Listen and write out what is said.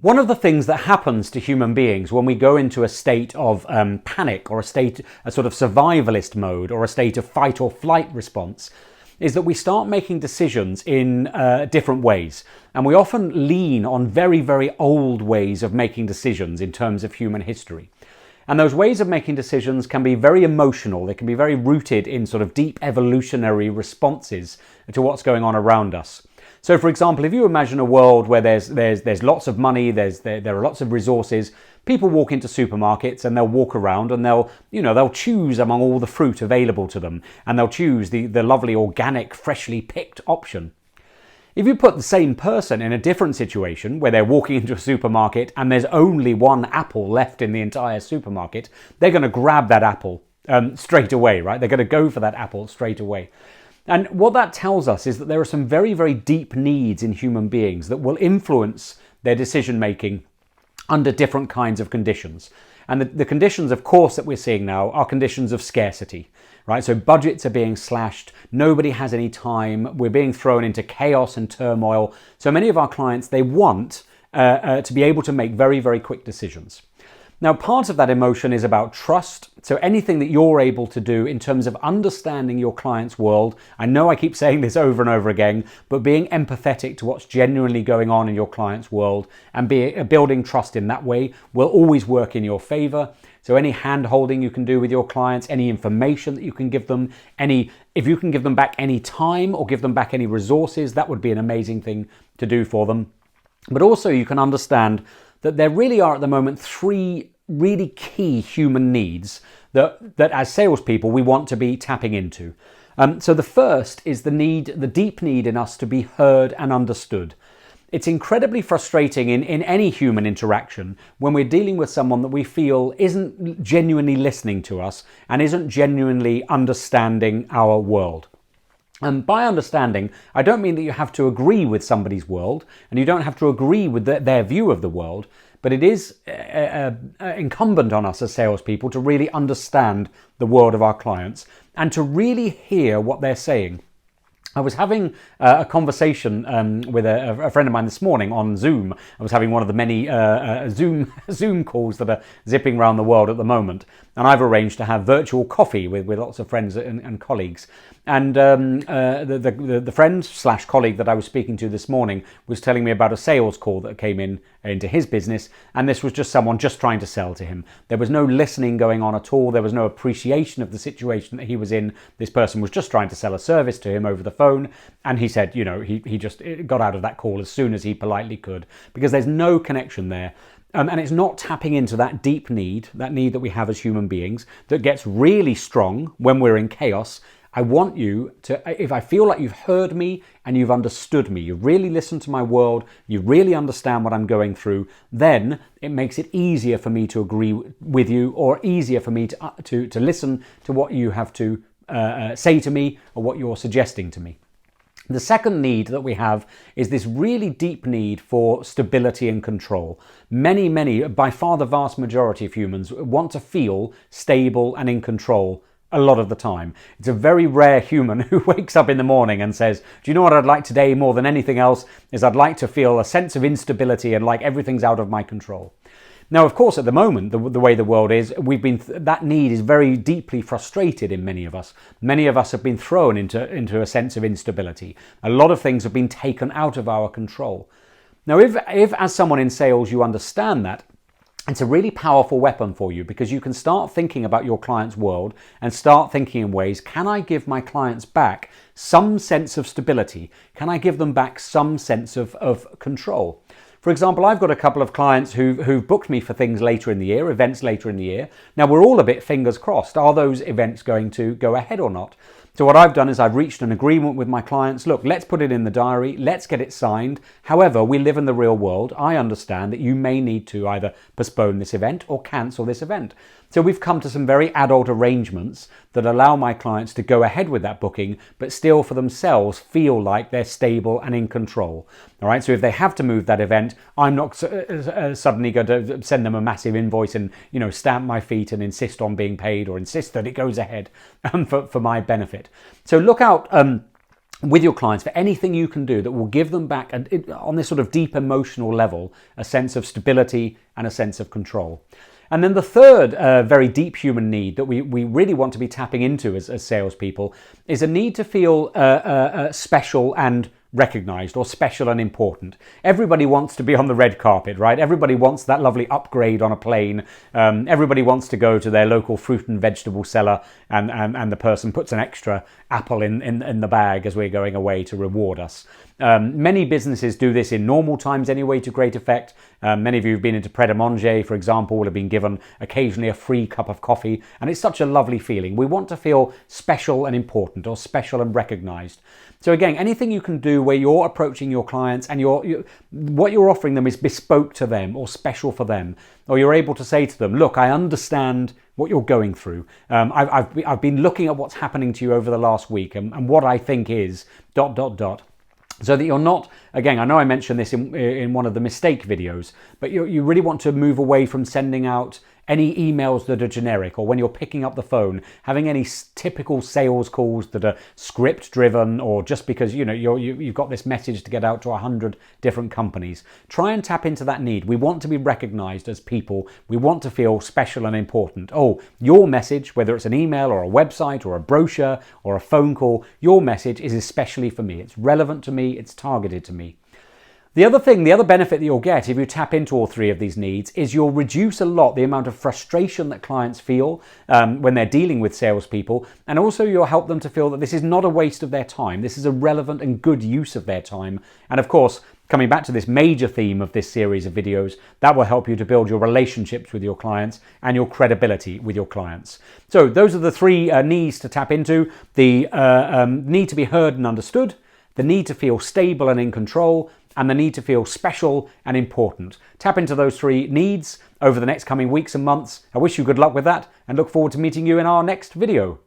One of the things that happens to human beings when we go into a state of panic or a sort of survivalist mode or a state of fight or flight response is that we start making decisions in different ways. And we often lean on very, very old ways of making decisions in terms of human history. And those ways of making decisions can be very emotional. They can be very rooted in sort of deep evolutionary responses to what's going on around us. So, for example, if you imagine a world where there's lots of money, there are lots of resources, people walk into supermarkets and they'll walk around and they'll choose among all the fruit available to them, and they'll choose the lovely organic, freshly picked option. If you put the same person in a different situation where they're walking into a supermarket and there's only one apple left in the entire supermarket, they're going to grab that apple straight away, right? They're going to go for that apple straight away. And what that tells us is that there are some very, very deep needs in human beings that will influence their decision making under different kinds of conditions. And the conditions, of course, that we're seeing now are conditions of scarcity, right? So budgets are being slashed, nobody has any time, we're being thrown into chaos and turmoil. So many of our clients, they want to be able to make very, very quick decisions. Now, part of that emotion is about trust. So anything that you're able to do in terms of understanding your client's world, I know I keep saying this over and over again, but being empathetic to what's genuinely going on in your client's world and building trust in that way will always work in your favor. So any hand-holding you can do with your clients, any information that you can give them, if you can give them back any time or give them back any resources, that would be an amazing thing to do for them. But also you can understand that there really are at the moment three really key human needs that as salespeople we want to be tapping into. So the first is the deep need in us to be heard and understood. It's incredibly frustrating in any human interaction when we're dealing with someone that we feel isn't genuinely listening to us and isn't genuinely understanding our world. And by understanding, I don't mean that you have to agree with somebody's world and you don't have to agree with their view of the world, but it is incumbent on us as salespeople to really understand the world of our clients and to really hear what they're saying. I was having a conversation with a friend of mine this morning on Zoom. I was having one of the many Zoom calls that are zipping around the world at the moment. And I've arranged to have virtual coffee with lots of friends and colleagues. And the friend / colleague that I was speaking to this morning was telling me about a sales call that came into his business. And this was just someone just trying to sell to him. There was no listening going on at all. There was no appreciation of the situation that he was in. This person was just trying to sell a service to him over the phone. And he said, he just got out of that call as soon as he politely could, because there's no connection there. And it's not tapping into that deep need, that need that we have as human beings, that gets really strong when we're in chaos. I want you to, if I feel like you've heard me and you've understood me, you've really listened to my world, you really understand what I'm going through, then it makes it easier for me to agree with you, or easier for me to listen to what you have to say to me or what you're suggesting to me. The second need that we have is this really deep need for stability and control. Many, by far the vast majority of humans want to feel stable and in control a lot of the time. It's a very rare human who wakes up in the morning and says, do you know what I'd like today more than anything else is I'd like to feel a sense of instability and like everything's out of my control. Now, of course, at the moment, the way the world is, that need is very deeply frustrated in many of us. Many of us have been thrown into a sense of instability. A lot of things have been taken out of our control. Now, if as someone in sales you understand that, it's a really powerful weapon for you, because you can start thinking about your client's world and start thinking in ways, can I give my clients back some sense of stability? Can I give them back some sense of control? For example, I've got a couple of clients who've booked me for things later in the year, events later in the year. Now, we're all a bit fingers crossed. Are those events going to go ahead or not? So what I've done is I've reached an agreement with my clients. Look, let's put it in the diary. Let's get it signed. However, we live in the real world. I understand that you may need to either postpone this event or cancel this event. So we've come to some very adult arrangements that allow my clients to go ahead with that booking, but still for themselves feel like they're stable and in control. All right. So if they have to move that event, I'm not suddenly going to send them a massive invoice and, stamp my feet and insist on being paid or insist that it goes ahead for my benefit. So look out with your clients for anything you can do that will give them back, on this sort of deep emotional level, a sense of stability and a sense of control. And then the third very deep human need that we really want to be tapping into as salespeople is a need to feel special and recognized, or special and important. Everybody wants to be on the red carpet, right? Everybody wants that lovely upgrade on a plane. Everybody wants to go to their local fruit and vegetable seller and the person puts an extra apple in the bag as we're going away to reward us. Many businesses do this in normal times anyway to great effect. Many of you who've been into Pret-a-Manger, for example, will have been given occasionally a free cup of coffee, and it's such a lovely feeling. We want to feel special and important, or special and recognized. So again, anything you can do where you're approaching your clients and what you're offering them is bespoke to them or special for them, or you're able to say to them, look, I understand what you're going through. I've been looking at what's happening to you over the last week and what I think is ... So that you're not, again, I know I mentioned this in one of the mistake videos, but you really want to move away from sending out any emails that are generic, or when you're picking up the phone, having any typical sales calls that are script driven, or just because you've got this message to get out to 100 different companies. Try and tap into that need. We want to be recognized as people. We want to feel special and important. Oh, your message, whether it's an email or a website or a brochure or a phone call, your message is especially for me. It's relevant to me. It's targeted to me. The other benefit that you'll get if you tap into all three of these needs is you'll reduce a lot the amount of frustration that clients feel when they're dealing with salespeople, and also you'll help them to feel that this is not a waste of their time. This is a relevant and good use of their time. And of course, coming back to this major theme of this series of videos, that will help you to build your relationships with your clients and your credibility with your clients. So those are the three needs to tap into: the need to be heard and understood, the need to feel stable and in control, and the need to feel special and important. Tap into those three needs over the next coming weeks and months. I wish you good luck with that and look forward to meeting you in our next video.